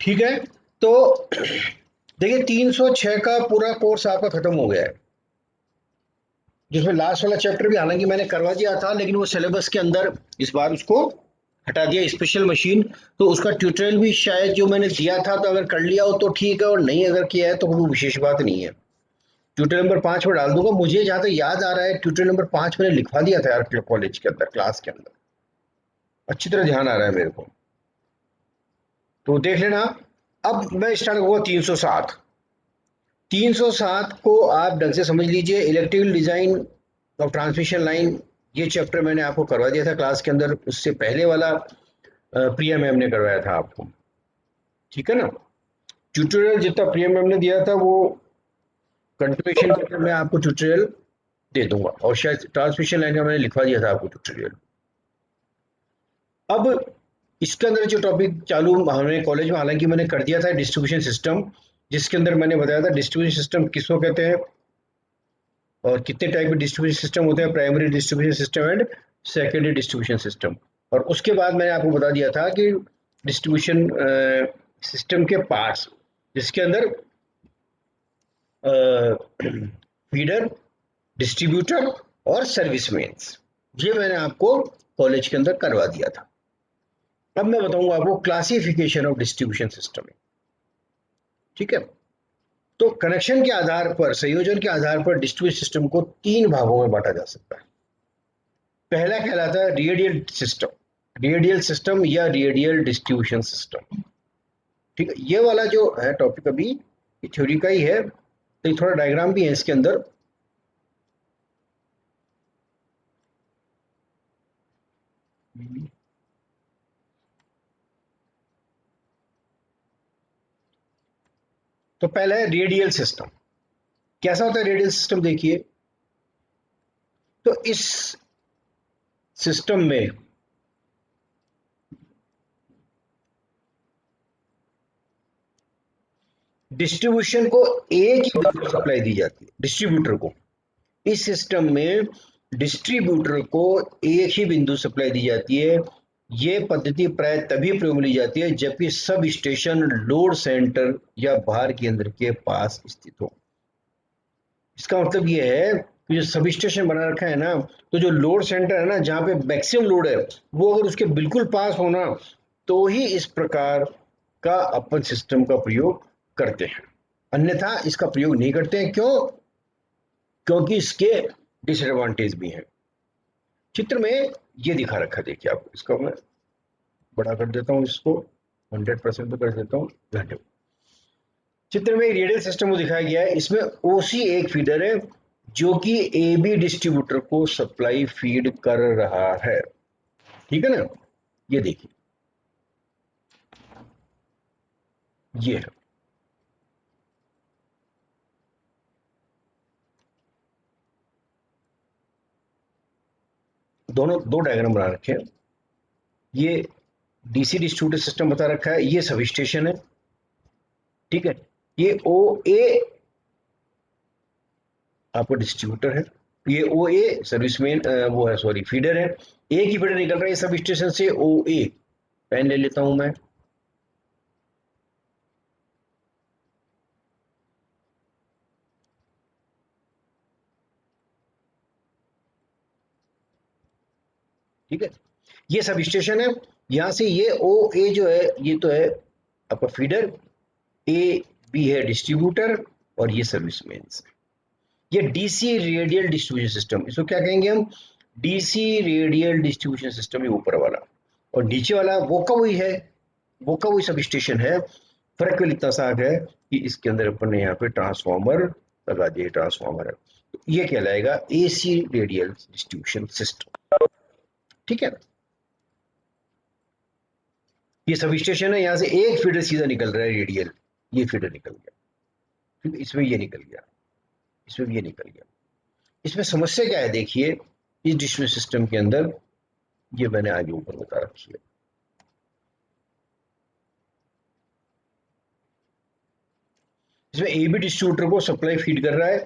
ठीक है। तो देखिए 306 का पूरा कोर्स आपका खत्म हो गया है, जिसमें लास्ट वाला चैप्टर भी हालांकि मैंने करवा दिया था, लेकिन वो सिलेबस के अंदर इस बार उसको हटा दिया, स्पेशल मशीन। तो उसका ट्यूटोरियल भी शायद जो मैंने दिया था, तो अगर कर लिया हो तो ठीक है, और नहीं अगर किया है तो वो विशेष बात नहीं है। ट्यूटोरियल नंबर 5 में डाल दूंगा। मुझे जहां तक याद आ रहा है ट्यूटोरियल नंबर 5 मैंने लिखवा दिया था यार, कॉलेज के अंदर, क्लास के अंदर, अच्छी तरह ध्यान आ रहा है मेरे को, तो देख लेना। अब मैं स्टार्ट करूंगा 307। 307 को आप ढंग से समझ लीजिए, electrical design of transmission line. ये चैप्टर मैंने आपको करवा दिया था क्लास के अंदर, उससे पहले वाला प्रिया मैम ने करवाया था आपको, ठीक है ना। ट्यूटोरियल जितना प्रिया मैम ने दिया था वो कंटिन्यूएशन के अंदर मैं आपको ट्यूटोरियल दे दूंगा, और शायद ट्रांसमिशन लाइन का मैंने लिखवा दिया था आपको ट्यूटोरियल। अब इसके अंदर जो टॉपिक चालू हमने कॉलेज में हालांकि मैंने कर दिया था, डिस्ट्रीब्यूशन सिस्टम, जिसके अंदर मैंने बताया था डिस्ट्रीब्यूशन सिस्टम किसको कहते हैं और कितने टाइप के डिस्ट्रीब्यूशन सिस्टम होते हैं, primary distribution system and secondary distribution system. और उसके बाद मैंने आपको बता दिया था कि डिस्ट्रीब्यूशन सिस्टम के पार्ट्स, जिसके अंदर फीडर, डिस्ट्रीब्यूटर और सर्विस मेन्स, ये मैंने आपको कॉलेज के अंदर करवा दिया था। अब मैं बताऊंगा आपको क्लासिफिकेशन ऑफ डिस्ट्रीब्यूशन सिस्टम, ठीक है। तो कनेक्शन के आधार पर, संयोजन के आधार पर डिस्ट्रीब्यूशन सिस्टम को तीन भागों में बांटा जा सकता है। पहला कहलाता है रेडियल सिस्टम, रेडियल सिस्टम या रेडियल डिस्ट्रीब्यूशन सिस्टम, ठीक है। ये वाला जो है टॉपिक अभी ये थ्योरी का ही है, तो ये थोड़ा डायग्राम भी है इसके अंदर। तो पहला है रेडियल सिस्टम। कैसा होता है रेडियल सिस्टम, देखिए। तो इस सिस्टम में डिस्ट्रीब्यूशन को एक ही सप्लाई दी जाती है, डिस्ट्रीब्यूटर को। इस सिस्टम में डिस्ट्रीब्यूटर को एक ही बिंदु सप्लाई दी जाती है। ये पद्धति प्राय तभी प्रयोग में ली जाती है जबकि सब स्टेशन लोड सेंटर या भार केंद्र के पास स्थित हो। इसका मतलब ये है कि जो सब स्टेशन बना रखा है ना, तो जो लोड सेंटर है ना, जहां पे मैक्सिमम लोड है, वो अगर उसके बिल्कुल पास होना, तो ही इस प्रकार का अपन सिस्टम का प्रयोग करते हैं, अन्यथा इसका प्रयोग नहीं करते हैं। क्यों? क्योंकि इसके डिसएडवांटेज भी हैं। चित्र में ये दिखा रखा है, देखिए आप, इसको मैं बड़ा कर देता हूँ, इसको 100% पे कर देता हूँ, घंटे। चित्र में रेडियल सिस्टम को दिखाया गया है। इसमें ओसी एक फीडर है जो कि ए बी डिस्ट्रीब्यूटर को सप्लाई फीड कर रहा है, ठीक है ना। ये देखिए, ये है, दोनों दो डायग्राम बना रखे हैं। ये डीसी डिस्ट्रीब्यूटर सिस्टम बता रखा है, ये सब स्टेशन है, ठीक है। ये ओ ए आपका डिस्ट्रीब्यूटर है, ये ओ ए सर्विसमैन वो है, सॉरी, फीडर है। एक ही फीडर निकल रहा है सब स्टेशन से, ओ ए। पेन ले लेता हूं मैं, ठीक है। ये सब स्टेशन है। यहां से ये ओ ए जो है, ये तो है आपका फीडर, ए बी है डिस्ट्रीब्यूटर, और ये सर्विस मेन्स। ये डीसी रेडियल डिस्ट्रीब्यूशन सिस्टम, इसको क्या कहेंगे हम? डीसी रेडियल डिस्ट्रीब्यूशन सिस्टम, ये ऊपर वाला। और नीचे वाला वो का वही है, वो का वही सब स्टेशन है। फर्क केवल इतना सा है कि इसके अंदर अपन ने यहाँ पे ट्रांसफॉर्मर लगा दिए, ट्रांसफॉर्मर है। तो ये कहलाएगा एसी रेडियल डिस्ट्रीब्यूशन सिस्टम, ठीक है। ये सब स्टेशन है, यहाँ से एक फीडर सीधा निकल रहा है रेडियल, ये फीडर निकल गया, ठीक है। इसमें ये निकल गया, इसमें भी ये निकल गया। इसमें समस्या क्या है, देखिए। इस डिस्ट्रीब्यूशन सिस्टम के अंदर, ये मैंने आगे ऊपर बता रखी है, इसमें ए बी डिस्ट्रीब्यूटर को सप्लाई फीड कर रहा है।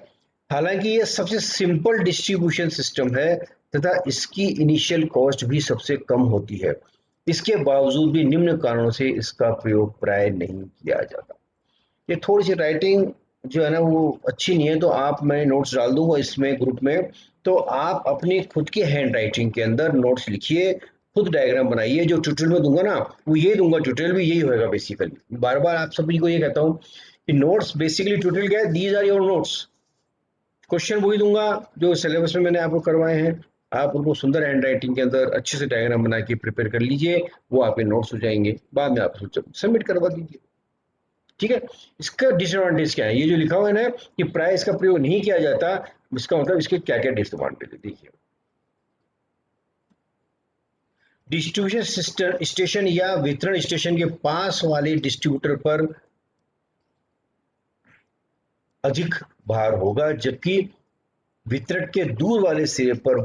हालांकि ये सबसे सिंपल डिस्ट्रीब्यूशन सिस्टम है तथा इसकी इनिशियल कॉस्ट भी सबसे कम होती है। इसके बावजूद भी निम्न कारणों से इसका प्रयोग प्राय नहीं किया जाता। ये थोड़ी सी राइटिंग जो है ना वो अच्छी नहीं है, तो आप, मैं नोट्स डाल दूंगा इसमें ग्रुप में, तो आप अपनी खुद की हैंड राइटिंग के अंदर नोट्स लिखिए, खुद डायग्राम बनाइए। जो ट्यूटोरियल में दूंगा ना वो यही दूंगा, ट्यूटोरियल भी यही होगा बेसिकली। बार बार आप सभी को ये कहता हूँ कि नोट्स बेसिकली ट्यूटोरियल क्या है, these are your notes. Question वही दूंगा जो सिलेबस में मैंने आपको करवाए हैं, आप उनको सुंदर हैंड राइटिंग के अंदर अच्छे से डायग्राम बना के प्रिपेयर कर लीजिए, वो आपके नोट्स हो जाएंगे, बाद में आप सबमिट करवा दीजिए। ठीक है। इसका डिसएडवांटेज क्या है, ये जो लिखा हुआ है ना कि प्राय इसका प्रयोग नहीं किया जाता, इसका मतलब इसके क्या क्या डिसएडवांटेज है देखिए। डिस्ट्रीब्यूशन स्टेशन या वितरण स्टेशन के पास वाले डिस्ट्रीब्यूटर पर अधिक भार होगा, जबकि वितरक के दूर वाले सिरे पर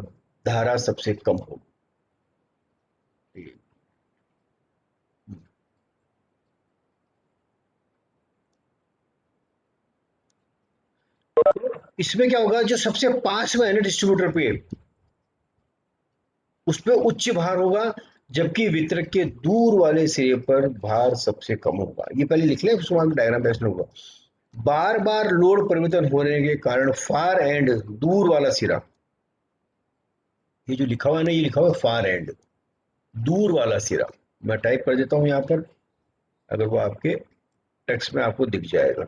धारा सबसे कम होगी। इसमें क्या होगा, जो सबसे पास में है ना डिस्ट्रीब्यूटर पे, उस पे उच्च भार होगा, जबकि वितरक के दूर वाले सिरे पर भार सबसे कम होगा। ये पहले लिख लें, उसके बाद डायग्राम बेस्ट होगा। बार बार लोड परिवर्तन होने के कारण फार एंड, दूर वाला सिरा, ये जो लिखा हुआ है ना, ये लिखा हुआ है फार एंड, दूर वाला सिरा। मैं टाइप कर देता हूं यहां पर, अगर वो आपके टेक्स्ट में आपको दिख जाएगा।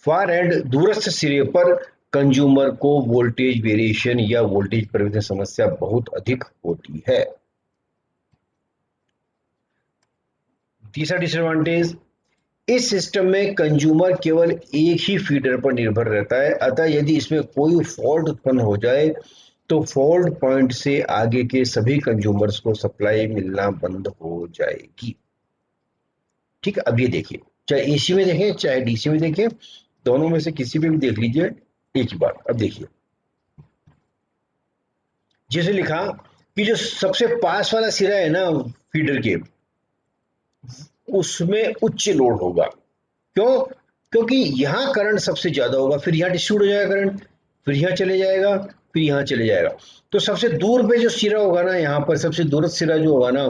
फार एंड, दूरस्थ सिरे पर कंज्यूमर को वोल्टेज वेरिएशन या वोल्टेज परिवर्तन समस्या बहुत अधिक होती है। तीसरा डिसएडवांटेज, इस सिस्टम में कंज्यूमर केवल एक ही फीडर पर निर्भर रहता है, अतः यदि इसमें कोई फॉल्ट उत्पन्न हो जाए तो फॉल्ट पॉइंट से आगे के सभी कंज्यूमर्स को सप्लाई मिलना बंद हो जाएगी। ठीक है, अब ये देखिए, चाहे एसी में देखें चाहे डीसी में देखें, दोनों में से किसी में भी देख लीजिए एक ही बात। अब देखिए, जैसे लिखा कि जो सबसे पास वाला सिरा है ना फीडर के, उसमें उच्च लोड होगा। क्यों? क्योंकि यहाँ करंट सबसे ज्यादा होगा, फिर यहाँ डिस्ट्रीब्यूट हो जाएगा करंट, फिर यहाँ चले जाएगा, फिर यहाँ चले जाएगा। तो सबसे दूर पे जो सिरा होगा ना, यहाँ पर सबसे दूरस्थ सिरा जो होगा ना,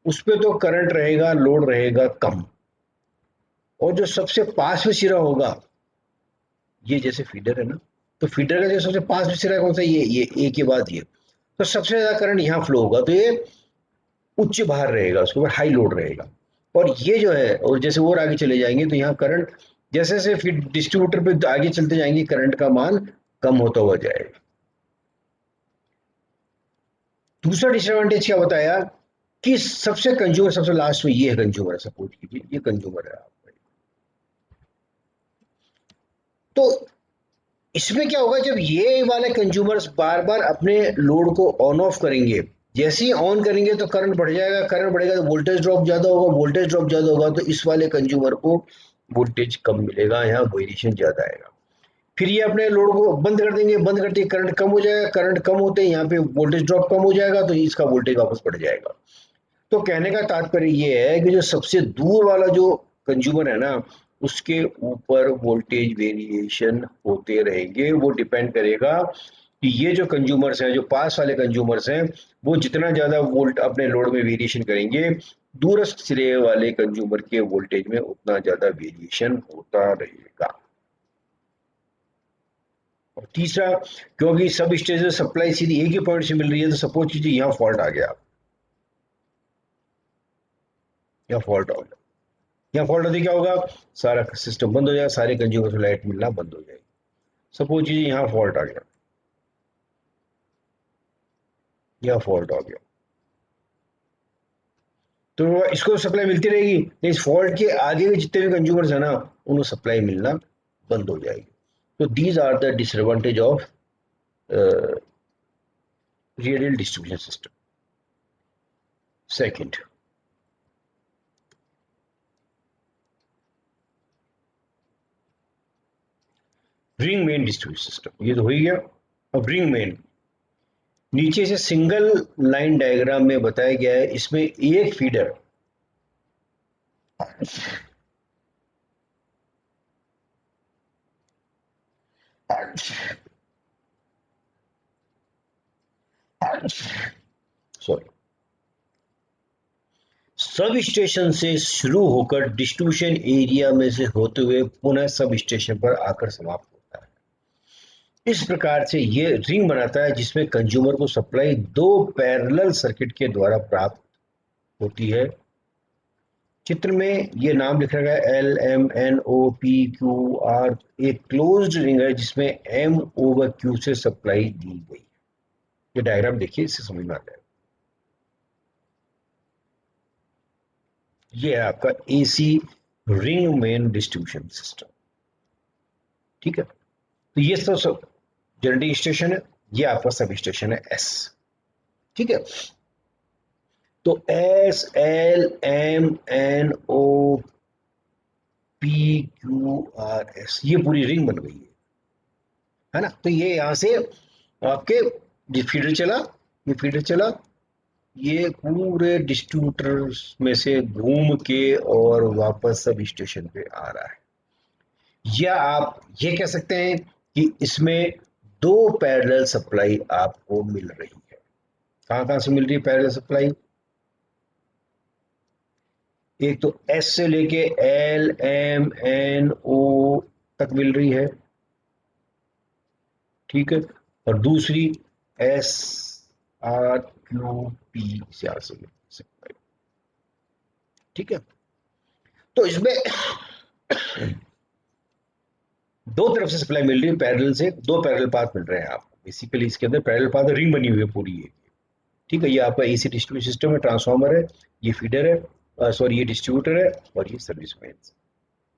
उस पे तो करंट रहेगा, लोड रहेगा कम। और जो सबसे पास में सिरा होगा, ये जैसे फीडर है ना, तो फीडर का जो सबसे पास में सिरा कौन सा, ये एक के बाद ये, तो सबसे ज्यादा करंट यहाँ फ्लो होगा, तो ये उच्च भार रहेगा, उसके ऊपर हाई लोड रहेगा। और ये जो है, और जैसे और आगे चले जाएंगे तो यहाँ करंट जैसे जैसे फिर डिस्ट्रीब्यूटर पे आगे चलते जाएंगे, करंट का मान कम होता हुआ जाएगा। दूसरा डिसएडवांटेज क्या बताया कि सबसे कंज्यूमर, सबसे लास्ट में ये है कंज्यूमर, सपोज कीजिए ये कंज्यूमर है आपका। तो इसमें क्या होगा, जब ये वाले कंज्यूमर्स बार बार अपने लोड को ऑन ऑफ करेंगे, जैसे ही ऑन करेंगे तो करंट बढ़ जाएगा, करंट बढ़ेगा तो वोल्टेज ड्रॉप ज्यादा होगा, वोल्टेज ड्रॉप ज्यादा होगा तो इस वाले कंज्यूमर को वोल्टेज कम मिलेगा, यहाँ वेरिएशन ज्यादा आएगा। फिर ये अपने लोड को बंद कर देंगे, बंद करते ही करंट कम हो जाएगा, करंट कम होते ही यहाँ पे वोल्टेज ड्रॉप कम हो जाएगा, तो इसका वोल्टेज वापस बढ़ जाएगा। तो कहने का तात्पर्य ये है कि जो सबसे दूर वाला जो कंज्यूमर है ना, उसके ऊपर वोल्टेज वेरिएशन होते रहेंगे। वो डिपेंड करेगा कि ये जो कंज्यूमर्स हैं, जो पास वाले कंज्यूमर्स हैं, वो जितना ज्यादा वोल्ट अपने लोड में वेरिएशन करेंगे, दूरस्थ सिरे वाले कंज्यूमर के वोल्टेज में उतना ज्यादा वेरिएशन होता रहेगा। और तीसरा, क्योंकि सब स्टेज सप्लाई सीधी एक ही पॉइंट से मिल रही है, तो सपोज कीजिए यहाँ फॉल्ट आ गया, यहाँ फॉल्ट आ गया, यहाँ फॉल्ट होती क्या होगा, सारा सिस्टम बंद हो जाएगा, सारे कंज्यूमर को लाइट मिलना बंद हो जाएगी। सपोज कीजिए यहाँ फॉल्ट आ गया, यहाँ फॉल्ट आ गया, तो इसको सप्लाई मिलती रहेगी, नहीं इस फॉल्ट के आगे भी जितने भी कंज्यूमर्स है ना, उनको सप्लाई मिलना बंद हो जाएगी। तो these are the disadvantage of radial distribution system. Second, ring main distribution system, ये तो हो ही गया। अब रिंग मेन, नीचे से सिंगल लाइन डायग्राम में बताया गया है, इसमें एक फीडर सॉरी, सब स्टेशन से शुरू होकर डिस्ट्रीब्यूशन एरिया में से होते हुए पुनः सब स्टेशन पर आकर समाप्त होता है। इस प्रकार से ये रिंग बनाता है जिसमें कंज्यूमर को सप्लाई दो पैरेलल सर्किट के द्वारा प्राप्त होती है। चित्र में ये नाम लिखा गया है L M N O P Q R, एक क्लोज्ड रिंग है जिसमें एम ओवर क्यू से सप्लाई दी गई। ये डायग्राम देखिए, इससे समझ में आता है। ये है आपका AC ring main distribution system. ठीक है, तो ये सब जनरेटिंग स्टेशन है, ये आपका सब स्टेशन है एस। ठीक है, तो S L M N O P Q R S, ये पूरी रिंग बन गई है ना। तो ये यहां से आपके फीडर चला, ये फीडर चला, ये पूरे डिस्ट्रीब्यूटर्स में से घूम के और वापस सब स्टेशन पे आ रहा है। या आप ये कह सकते हैं कि इसमें दो पैरेलल सप्लाई आपको मिल रही है। कहां कहां से मिल रही है पैरेलल सप्लाई? एक तो एस से लेके एल एम एन ओ तक मिल रही है, ठीक है, और दूसरी एस आर क्यू पी से आर से मिल सप्लाई। ठीक है, तो इसमें दो तरफ से सप्लाई मिल रही है, पैरेलल से दो पैरेलल पाथ मिल रहे हैं आपको। बेसिकली इसके अंदर पैरेलल पाथ रिंग बनी हुई है पूरी ये। ठीक है, ये आपका एसी डिस्ट्रीब्यूशन सिस्टम है, ट्रांसफार्मर है, ये फीडर है, सॉरी ये डिस्ट्रीब्यूटर है, और ये सर्विस मेन्स।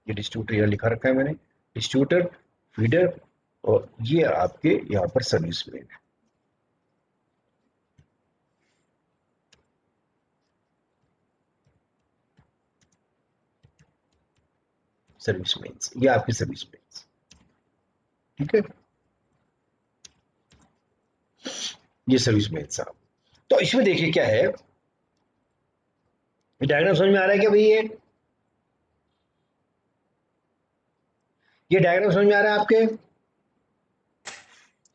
ये डिस्ट्रीब्यूटर यहाँ लिखा रखा है मैंने, डिस्ट्रीब्यूटर, फीडर, और ये आपके यहाँ पर सर्विस मेन है। सर्विस मेन्स, ये आपकी सर्विस मेन्स। ठीक है, ये सर्विस मेन्स आप। तो इसमें देखिए क्या है, डायग्राम समझ में आ रहा है क्या भाई? ये डायग्राम समझ में आ रहा है आपके?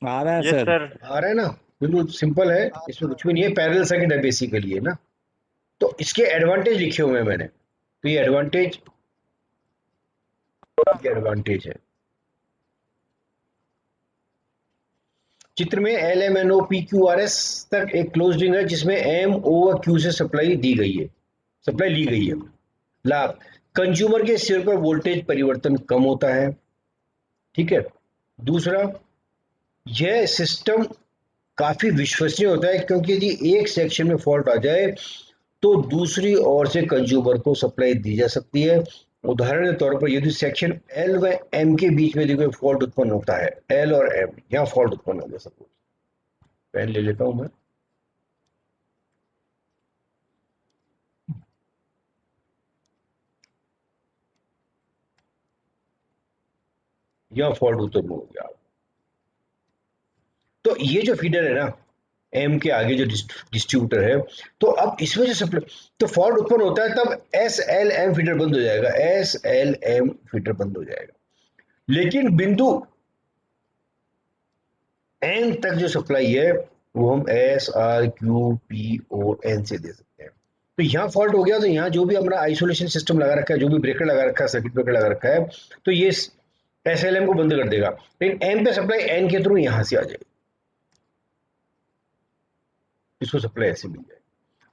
आ रहा है यस सर। सर। आ रहा है ना? बिल्कुल सिंपल है, इसमें कुछ भी नहीं है, पैरेलल सर्किट है बेसिकली है ना। तो इसके एडवांटेज लिखे हुए हैं मैंने, तो ये एडवांटेज, ये एडवांटेज है। चित्र में L M N O P Q R S तक एक क्लोज रिंग है जिसमें एम ओवर क्यू से सप्लाई दी गई है, सप्लाई ली गई है। लाभ, कंज्यूमर के सिर पर वोल्टेज परिवर्तन कम होता है। ठीक है, दूसरा, यह सिस्टम काफी विश्वसनीय होता है क्योंकि यदि एक सेक्शन में फॉल्ट आ जाए तो दूसरी ओर से कंज्यूमर को सप्लाई दी जा सकती है। उदाहरण के तौर पर यदि सेक्शन एल व एम के बीच में यदि कोई फॉल्ट उत्पन्न होता है, एल और एम यहाँ फॉल्ट उत्पन्न हो गया, सपोज, पेन ले लेता हूं मैं, यहाँ फॉल्ट उत्पन्न हो गया, तो ये जो फीडर है ना, एम के आगे जो डिस्ट्रीब्यूटर है, तो अब इसमें जो सप्लाई, तो फॉल्ट उत्पन्न होता है तब एस एल एम फीडर बंद हो जाएगा, एस एल एम फीडर बंद हो जाएगा। लेकिन बिंदु एन तक जो सप्लाई है वो हम S R Q P O N से दे सकते हैं। तो यहाँ फॉल्ट हो गया तो यहाँ जो भी हमारा आइसोलेशन सिस्टम लगा रखा है, जो भी ब्रेकर लगा रखा है, सर्किट ब्रेकर लगा रखा है, तो ये एस एल एम को बंद कर देगा, लेकिन एम पे सप्लाई एन के थ्रू यहाँ से आ जाएगी, इसको सप्लाई ऐसे मिल जाए।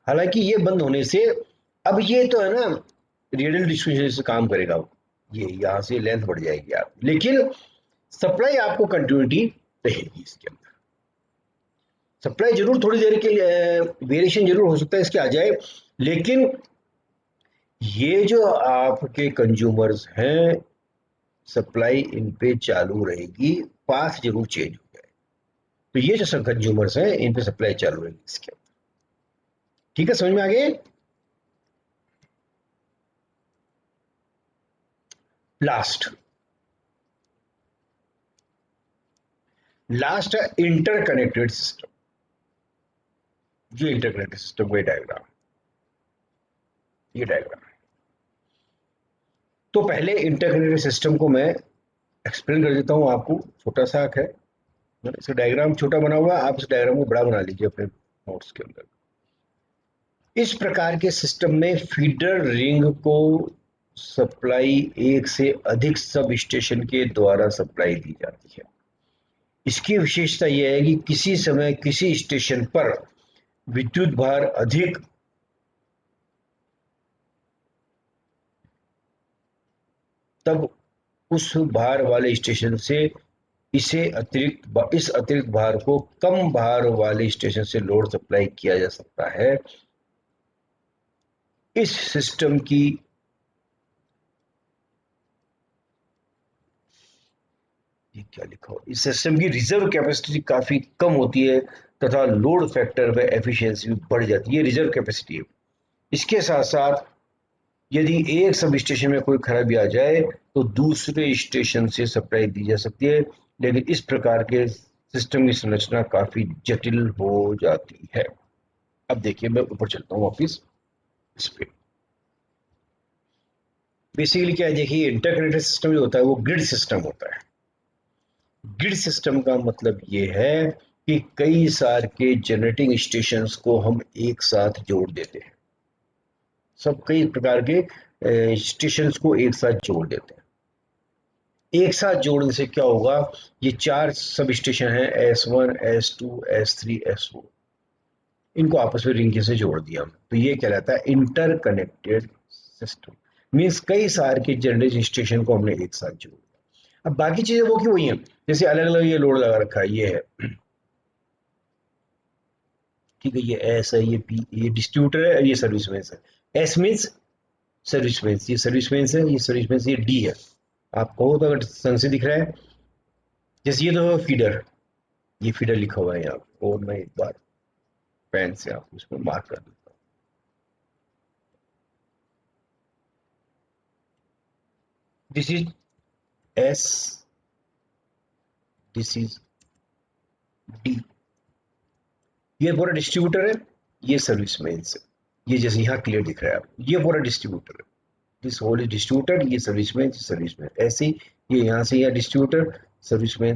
हालांकि ये बंद होने से अब ये तो है ना, रेडियल डिस्ट्रीब्यूशन से काम करेगा, ये यहाँ से लेंथ बढ़ जाएगी आप, लेकिन सप्लाई आपको कंटिन्यूटी रहेगी इसके अंदर। सप्लाई जरूर थोड़ी देर के लिए वेरिएशन जरूर हो सकता है इसके आ जाए, लेकिन ये जो आपके कंज्यूमर्स हैं, सप्लाई इन पे चालू रहेगी, पाथ जरूर चेंज हो जाए, तो ये जो सब कंज्यूमर्स हैं इन पे सप्लाई चालू रहेगी इसके अंदर। ठीक है, समझ में आ गए? लास्ट, लास्ट है इंटरकनेक्टेड सिस्टम। ये इंटरकनेक्टेड सिस्टम का डायग्राम, ये डायग्राम। तो पहले इंटरकनेक्टेड सिस्टम को मैं एक्सप्लेन कर देता हूं आपको, छोटा सा है। इसका डायग्राम छोटा बना हुआ है, आप इस डायग्राम को बड़ा बना लीजिए अपने नोट्स के अंदर। इस प्रकार के सिस्टम में फीडर रिंग को सप्लाई एक से अधिक सब स्टेशन के द्वारा सप्लाई दी जाती है। इसकी विशेषता यह है कि किसी समय किसी स्टेशन पर विद्युत भार अधिक तब उस भार वाले स्टेशन से इस अतिरिक्त भार को कम भार वाले स्टेशन से लोड सप्लाई किया जा सकता है। इस सिस्टम की ये क्या लिखा हो, इस सिस्टम की रिजर्व कैपेसिटी काफी कम होती है तथा लोड फैक्टर व एफिशिएंसी भी बढ़ जाती है। ये रिजर्व कैपेसिटी है। इसके साथ साथ यदि एक सब स्टेशन में कोई खराबी आ जाए तो दूसरे स्टेशन से सप्लाई दी जा सकती है, लेकिन इस प्रकार के सिस्टम की संरचना काफी जटिल हो जाती है। अब देखिए मैं ऊपर चलता हूँ वापिस इस पे। बेसिकली क्या है, देखिए इंटरकनेक्टेड सिस्टम जो होता है वो ग्रिड सिस्टम होता है। ग्रिड सिस्टम का मतलब ये है कि कई सार के जनरेटिंग स्टेशंस को हम एक साथ जोड़ देते हैं। सब कई प्रकार के स्टेशंस को एक साथ जोड़ देते हैं। एक साथ जोड़ने से क्या होगा, ये 4 सब स्टेशन हैं, S1, S2, S3, S4, इनको आपस में रिंग से जोड़ दिया हमने, तो ये कहलाता है इंटरकनेक्टेड सिस्टम। मीन्स कई सार के जनरेटिंग स्टेशन को हमने एक साथ जोड़ दिया। अब बाकी चीजें वो की वही हैं, जैसे अलग अलग ये लोड लगा रखा है, ये है ठीक है, ये एस है, ये पी, ये डिस्ट्रीब्यूटर है, ये सर्विस मेंस है। एस मीन्स सर्विस मेंस, ये सर्विस मेंस है, ये सर्विस मेंस, ये डी है। आपको तो अगर संग से दिख रहा है, जैसे ये तो फीडर, ये फीडर लिखा हुआ है यहाँ, और मैं एक बार पेन से आपको इसमें मार्क कर देता हूँ। This is S, this is D, ये पूरा डिस्ट्रीब्यूटर है, ये सर्विस मेंस है, ये जैसे यहाँ क्लियर दिख रहा है आपको, ये पूरा डिस्ट्रीब्यूटर है। दिस होल इज डिस्ट्रीब्यूटर, ये सर्विस में ऐसे ही, ये यहाँ से यहाँ डिस्ट्रीब्यूटर, सर्विस में,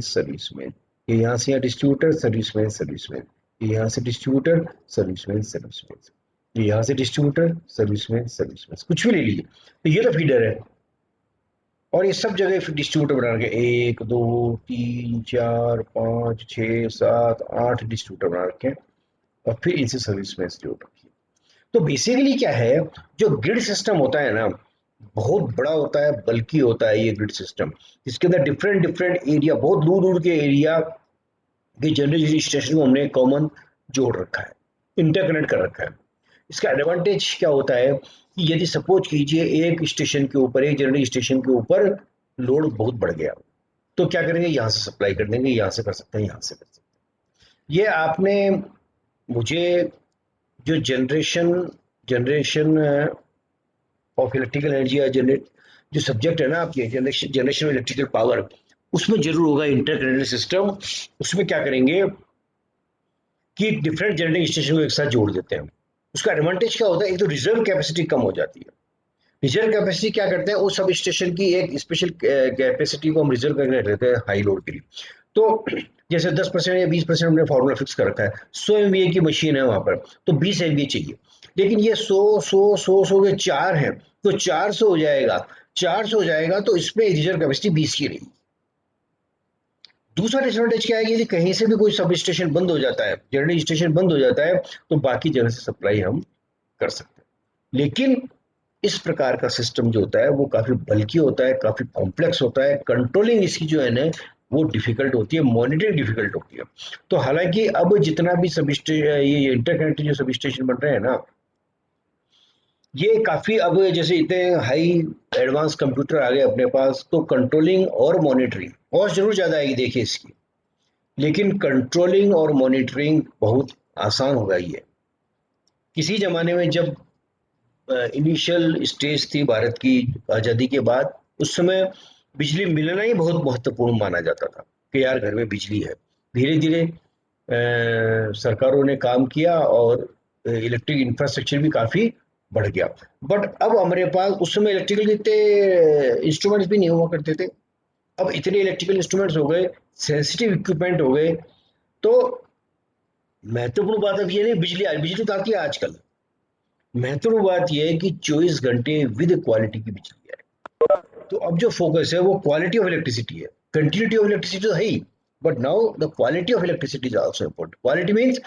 ये यहाँ से यहाँ डिस्ट्रीब्यूटर, सर्विस में, ये यहाँ से डिस्ट्रीब्यूटर, सर्विस में, ये यहाँ से डिस्ट्रीब्यूटर, सर्विस में, कुछ भी ले लीजिए, तो ये तो फीडर है। और ये सब जगह डिस्ट्रीब्यूटर बना रखे, 1 2 3 4 5 6 7 8 डिस्ट्रीब्यूटर बना रखे हैं, और फिर इनसे सर्विस में जोड़ रखी है। तो बेसिकली क्या है, जो ग्रिड सिस्टम होता है ना, बहुत बड़ा होता है, बल्कि होता है ये ग्रिड सिस्टम, इसके अंदर डिफरेंट डिफरेंट एरिया, बहुत दूर दूर के एरिया के जनरल स्टेशन को हमने कॉमन जोड़ रखा है, इंटरकनेक्ट कर रखा है। इसका एडवांटेज क्या होता है कि यदि सपोज कीजिए एक स्टेशन के ऊपर, एक जनरल स्टेशन के ऊपर लोड बहुत बढ़ गया, तो क्या करेंगे, यहाँ से सप्लाई कर देंगे, यहाँ से कर सकते हैं, यहाँ से कर सकते हैं। ये आपने मुझे जो generation generation of electrical energy या जनरेट जो सब्जेक्ट है ना आपके, जनरेशन ऑफ इलेक्ट्रिकल पावर, उसमें जरूर होगा इंटरकनेक्टेड सिस्टम। उसमें क्या करेंगे कि डिफरेंट जनरेटिंग स्टेशन को एक साथ जोड़ देते हैं। उसका एडवांटेज क्या होता है, एक तो रिजर्व कैपेसिटी कम हो जाती है। रिजर्व कैपेसिटी क्या करते हैं, उस सब स्टेशन की एक स्पेशल कैपेसिटी को हम रिजर्व करके रख लेते हैं हाई लोड के लिए। तो जैसे 10% या 20% हमने फॉर्मूला फिक्स कर रखा है, 100 MVA की मशीन है वहां पर, तो 20 MVA चाहिए, लेकिन ये 100 के 4 है, तो 400 हो जाएगा, 400 हो जाएगा, तो इसमें रिजर्व कैपेसिटी 20 की रहेगी। दूसरा डिसएडवांटेज क्या है कि यदि कहीं से भी कोई सब स्टेशन बंद हो जाता है, जनरल स्टेशन बंद हो जाता है, तो बाकी जगह से सप्लाई हम कर सकते हैं। लेकिन इस प्रकार का सिस्टम जो होता है वो काफी बल्कि होता है, काफी कॉम्प्लेक्स होता है, कंट्रोलिंग इसकी जो है ना वो डिफिकल्ट होती है, मॉनिटरिंग डिफिकल्ट होती है। तो हालांकि अब जितना भी ये इंटरकनेक्टेड जो सब स्टेशन बन रहे हैं ना, ये काफी अब जैसे इतने हाई एडवांस कंप्यूटर आ गए अपने पास, तो कंट्रोलिंग और मॉनिटरिंग और जरूर ज्यादा आएगी देखिए इसकी, लेकिन कंट्रोलिंग और मॉनिटरिंग बहुत आसान हो गई है। किसी जमाने में जब इनिशियल स्टेज थी भारत की आज़ादी के बाद, उस समय बिजली मिलना ही बहुत महत्वपूर्ण माना जाता था कि यार घर में बिजली है। धीरे धीरे सरकारों ने काम किया और इलेक्ट्रिक इंफ्रास्ट्रक्चर भी काफ़ी बढ़ गया। बट अब हमारे पास उस समय इलेक्ट्रिकल इतने इंस्ट्रूमेंट्स भी नहीं हुआ करते थे, अब इतने इलेक्ट्रिकल इंस्ट्रूमेंट्स हो गए, सेंसिटिव इक्विपमेंट हो गए। तो महत्वपूर्ण बात अब ये नहीं, बिजली तो आती है आजकल, महत्वपूर्ण बात यह है कि 24 घंटे विद क्वालिटी की बिजली है। तो अब जो फोकस है वो क्वालिटी ऑफ इलेक्ट्रिसिटी है। कंटिन्यूटी ऑफ इलेक्ट्रिसिटी तो है ही, but now the quality of electricity is also important. Quality means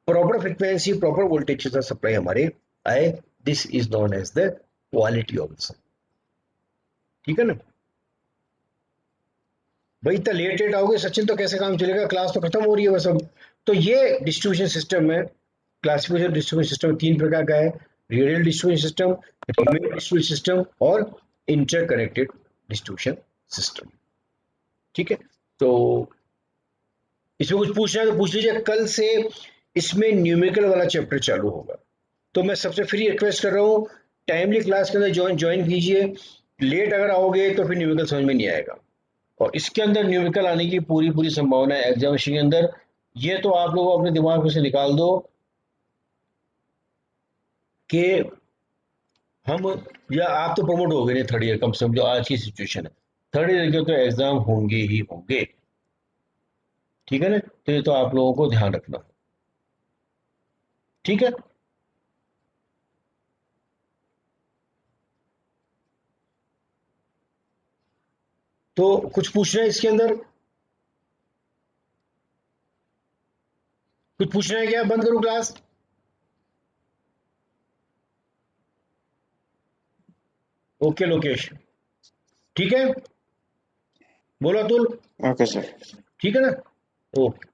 proper frequency, proper voltage के साथ सप्लाई हमारे आए, this is known as the quality of the. ठीक है ना भाई, इतना लेट लेट आओगे सचिन तो कैसे काम चलेगा, क्लास तो खत्म हो रही है बस अब। तो ये डिस्ट्रीब्यूशन सिस्टम में, क्लासिफिकेशन डिस्ट्रीब्यूशन सिस्टम 3 प्रकार का है: radial distribution system, remain distribution system और इंटरकनेक्टेड डिस्ट्रीब्यूशन सिस्टम। ठीक है, तो इसमें कुछ पूछना है तो पूछ लीजिए। कल से इसमें न्यूमेरिकल वाला चैप्टर चालू होगा, तो मैं सबसे फ्री रिक्वेस्ट कर रहा हूँ, टाइमली क्लास के अंदर ज्वाइन कीजिए। लेट अगर आओगे तो फिर न्यूमेरिकल समझ में नहीं आएगा, और इसके अंदर न्यूमेरिकल आने की पूरी पूरी संभावना है एग्जामिनेशन के अंदर। ये तो आप लोग अपने दिमाग में से निकाल दो कि हम, या आप तो प्रमोट हो गए नहीं थर्ड ईयर, कम से कम जो आज की सिचुएशन है, थर्ड ईयर के तो एग्जाम होंगे ही होंगे। ठीक है ना, तो ये तो आप लोगों को ध्यान रखना। ठीक है, तो कुछ पूछना है इसके अंदर, कुछ पूछना है क्या, बंद करूं क्लास? ओके लोकेश, ठीक है, बोलो अतुल, ओके सर। ठीक है ना, ओके।